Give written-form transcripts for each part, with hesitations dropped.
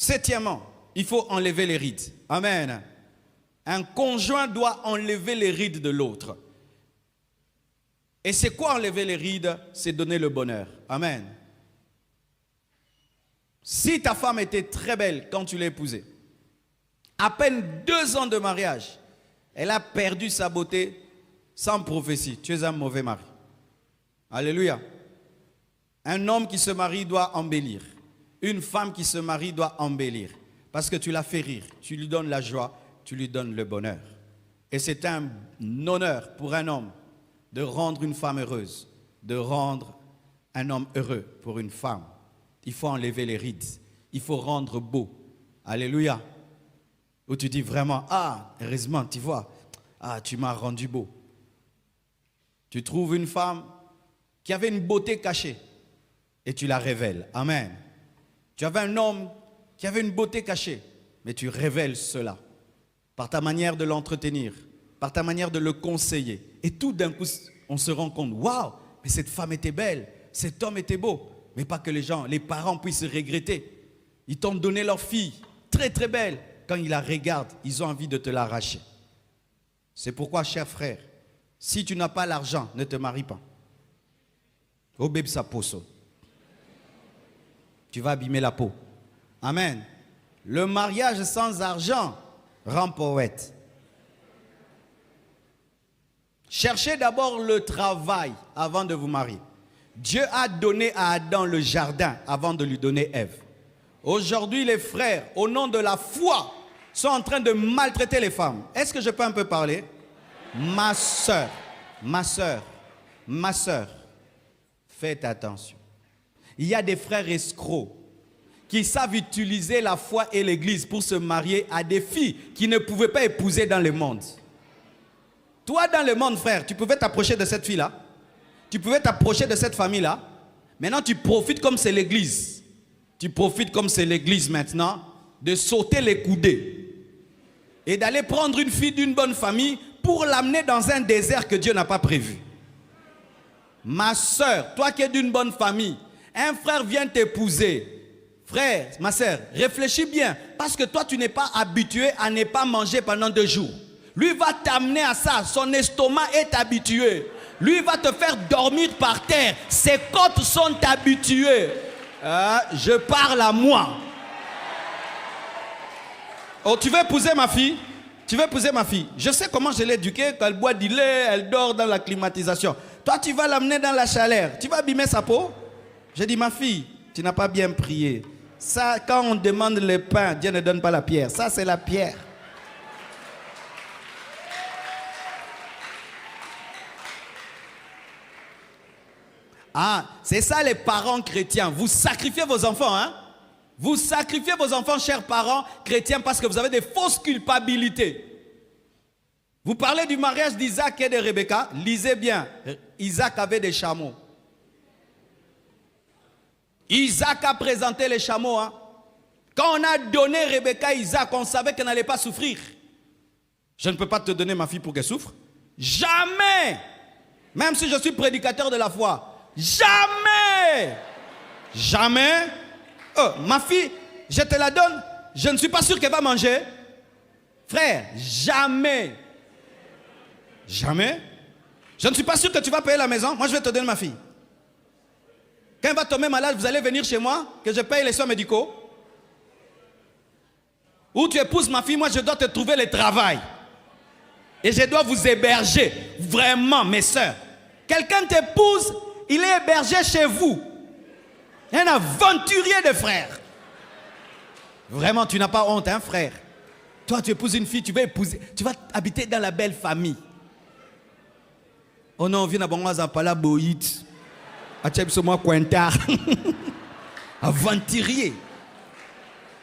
Septièmement, il faut enlever les rides. Amen. Un conjoint doit enlever les rides de l'autre. Et c'est quoi enlever les rides? C'est donner le bonheur. Amen. Si ta femme était très belle quand tu l'as épousée, à peine 2 ans de mariage, elle a perdu sa beauté sans prophétie. Tu es un mauvais mari. Alléluia. Un homme qui se marie doit embellir. Une femme qui se marie doit embellir. Parce que tu l'as fait rire, tu lui donnes la joie, tu lui donnes le bonheur. Et c'est un honneur pour un homme de rendre une femme heureuse, de rendre un homme heureux pour une femme. Il faut enlever les rides, il faut rendre beau. Alléluia. Où tu dis vraiment, ah, heureusement, tu vois, ah, tu m'as rendu beau. Tu trouves une femme qui avait une beauté cachée et tu la révèles. Amen. Tu avais un homme qui avait une beauté cachée, mais tu révèles cela par ta manière de l'entretenir, par ta manière de le conseiller. Et tout d'un coup, on se rend compte, waouh, mais cette femme était belle, cet homme était beau. Mais pas que les gens, les parents puissent regretter. Ils t'ont donné leur fille, très très belle. Quand ils la regardent, ils ont envie de te l'arracher. C'est pourquoi, cher frère, si tu n'as pas l'argent, ne te marie pas. Au bébé sa poso. Tu vas abîmer la peau. Amen. Le mariage sans argent rend poète. Cherchez d'abord le travail avant de vous marier. Dieu a donné à Adam le jardin avant de lui donner Ève. Aujourd'hui, les frères, au nom de la foi, sont en train de maltraiter les femmes. Est-ce que je peux un peu parler? Ma soeur, faites attention. Il y a des frères escrocs qui savent utiliser la foi et l'église pour se marier à des filles qui ne pouvaient pas épouser dans le monde. Toi, dans le monde, frère, tu pouvais t'approcher de cette fille-là. Tu pouvais t'approcher de cette famille-là. Maintenant, tu profites comme c'est l'église. Tu profites comme c'est l'église maintenant de sauter les coudées et d'aller prendre une fille d'une bonne famille pour l'amener dans un désert que Dieu n'a pas prévu. Ma soeur, toi qui es d'une bonne famille, un frère vient t'épouser. Frère, ma soeur, réfléchis bien. Parce que toi, tu n'es pas habitué à ne pas manger pendant 2 jours. Lui va t'amener à ça. Son estomac est habitué. Lui va te faire dormir par terre. Ses côtes sont habituées. Je parle à moi. Oh, tu veux épouser ma fille? Tu veux épouser ma fille? Je sais comment je l'ai éduquée. Quand elle boit du lait, elle dort dans la climatisation. Toi, tu vas l'amener dans la chaleur. Tu vas abîmer sa peau? J'ai dit, ma fille, tu n'as pas bien prié. Ça, quand on demande le pain, Dieu ne donne pas la pierre. Ça, c'est la pierre. Ah, c'est ça les parents chrétiens. Vous sacrifiez vos enfants, hein? Vous sacrifiez vos enfants, chers parents chrétiens, parce que vous avez des fausses culpabilités. Vous parlez du mariage d'Isaac et de Rebecca. Lisez bien. Isaac avait des chameaux. Isaac a présenté les chameaux. Hein? Quand on a donné Rebecca à Isaac, on savait qu'elle n'allait pas souffrir. Je ne peux pas te donner ma fille pour qu'elle souffre. Jamais. Même si je suis prédicateur de la foi. Jamais. Jamais. Oh, ma fille, je te la donne. Je ne suis pas sûr qu'elle va manger. Frère, jamais. Jamais. Je ne suis pas sûr que tu vas payer la maison. Moi, je vais te donner ma fille. Quand elle va tomber malade, vous allez venir chez moi, que je paye les soins médicaux. Ou tu épouses ma fille, moi, je dois te trouver le travail. Et je dois vous héberger. Vraiment, mes soeurs. Quelqu'un t'épouse, il est hébergé chez vous. Un aventurier de frère. Vraiment, tu n'as pas honte, hein, frère? Toi, tu épouses une fille, tu vas habiter dans la belle famille. Oh non, viens à Bongoaz à Pala Boït. Aventurier.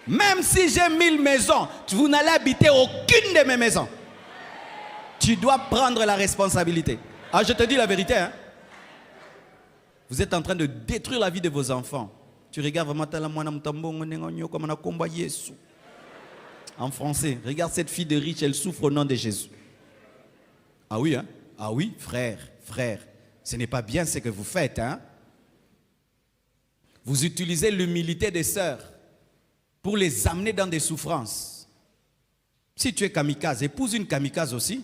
Même si j'ai 1000 maisons, vous n'allez habiter aucune de mes maisons. Tu dois prendre la responsabilité. Ah, je te dis la vérité, hein? Vous êtes en train de détruire la vie de vos enfants. Tu regardes vraiment en français. Regarde cette fille de riche, elle souffre au nom de Jésus. Ah oui, hein? Ah oui, frère. Ce n'est pas bien ce que vous faites, hein? Vous utilisez l'humilité des sœurs pour les amener dans des souffrances. Si tu es kamikaze, épouse une kamikaze aussi,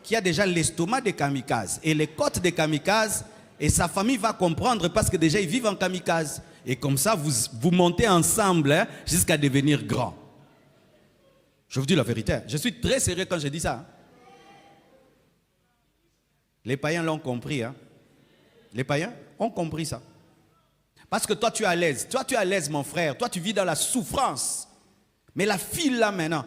qui a déjà l'estomac des kamikazes et les côtes des kamikazes, et sa famille va comprendre parce que déjà ils vivent en kamikaze. Et comme ça, vous montez ensemble hein, jusqu'à devenir grand. Je vous dis la vérité, je suis très sérieux quand je dis ça. Les païens l'ont compris. Hein. Les païens ont compris ça. Parce que toi, tu es à l'aise. Toi, tu es à l'aise, mon frère. Toi, tu vis dans la souffrance. Mais la fille, là, maintenant,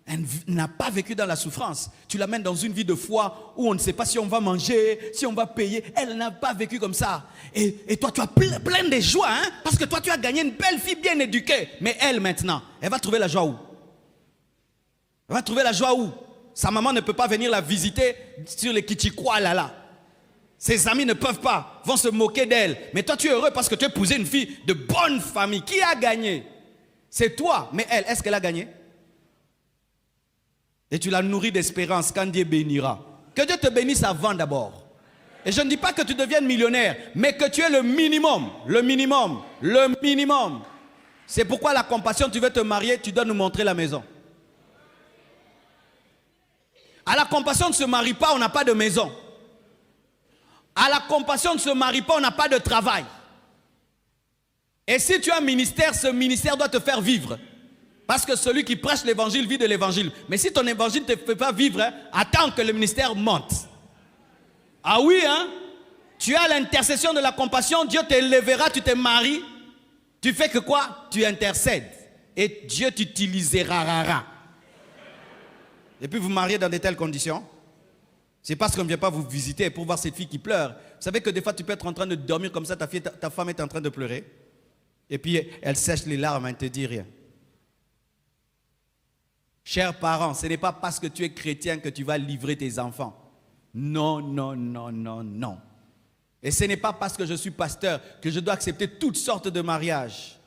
elle n'a pas vécu dans la souffrance. Tu l'amènes dans une vie de foi où on ne sait pas si on va manger, si on va payer. Elle n'a pas vécu comme ça. Et toi, tu as plein de joie. Hein? Parce que toi, tu as gagné une belle fille bien éduquée. Mais elle, maintenant, elle va trouver la joie où? Elle va trouver la joie où? Sa maman ne peut pas venir la visiter sur les Kichikwa là. Ses amis ne peuvent pas, vont se moquer d'elle. Mais toi, tu es heureux parce que tu as épousé une fille de bonne famille. Qui a gagné? C'est toi. Mais elle, est-ce qu'elle a gagné? Et tu la nourris d'espérance quand Dieu bénira. Que Dieu te bénisse avant d'abord. Et je ne dis pas que tu deviennes millionnaire, mais que tu aies le minimum. Le minimum. Le minimum. C'est pourquoi la compassion, tu veux te marier, tu dois nous montrer la maison. À la compassion, on ne se marie pas, on n'a pas de maison. À la compassion, on ne se marie pas, on n'a pas de travail. Et si tu as un ministère, ce ministère doit te faire vivre. Parce que celui qui prêche l'évangile vit de l'évangile. Mais si ton évangile ne te fait pas vivre, hein, attends que le ministère monte. Ah oui, hein? Tu as l'intercession de la compassion, Dieu t'élèvera, tu te maries. Tu fais que quoi? Tu intercèdes. Et Dieu t'utilisera. Et puis vous mariez dans de telles conditions. C'est parce qu'on ne vient pas vous visiter pour voir cette fille qui pleure. Vous savez que des fois tu peux être en train de dormir comme ça, ta femme est en train de pleurer. Et puis elle sèche les larmes, elle ne te dit rien. Chers parents, ce n'est pas parce que tu es chrétien que tu vas livrer tes enfants. Non, non, non, non, non. Et ce n'est pas parce que je suis pasteur que je dois accepter toutes sortes de mariages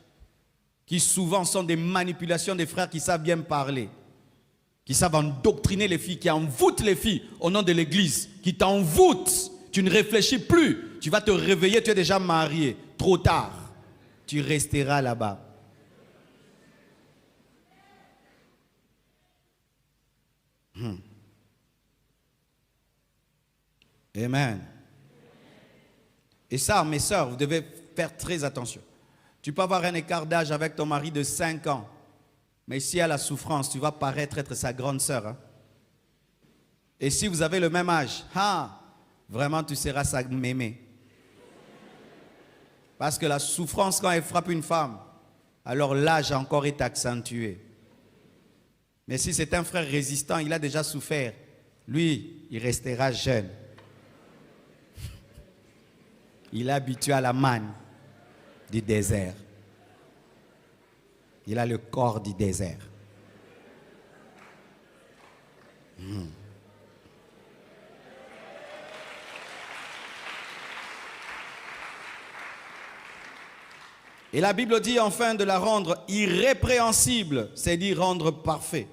qui souvent sont des manipulations des frères qui savent bien parler, qui savent endoctriner les filles, qui envoûtent les filles au nom de l'église, qui t'envoûtent. Tu ne réfléchis plus. Tu vas te réveiller, tu es déjà marié. Trop tard. Tu resteras là-bas. Amen. Et ça, mes sœurs, vous devez faire très attention. Tu peux avoir un écart d'âge avec ton mari de 5 ans. Mais si elle a la souffrance, tu vas paraître être sa grande sœur. Hein? Et si vous avez le même âge, vraiment tu seras sa mémé. Parce que la souffrance, quand elle frappe une femme, alors l'âge encore est accentué. Mais si c'est un frère résistant, il a déjà souffert, lui, il restera jeune. Il est habitué à la manne du désert. Il a le corps du désert. Et la Bible dit enfin de la rendre irrépréhensible, c'est-à-dire rendre parfait.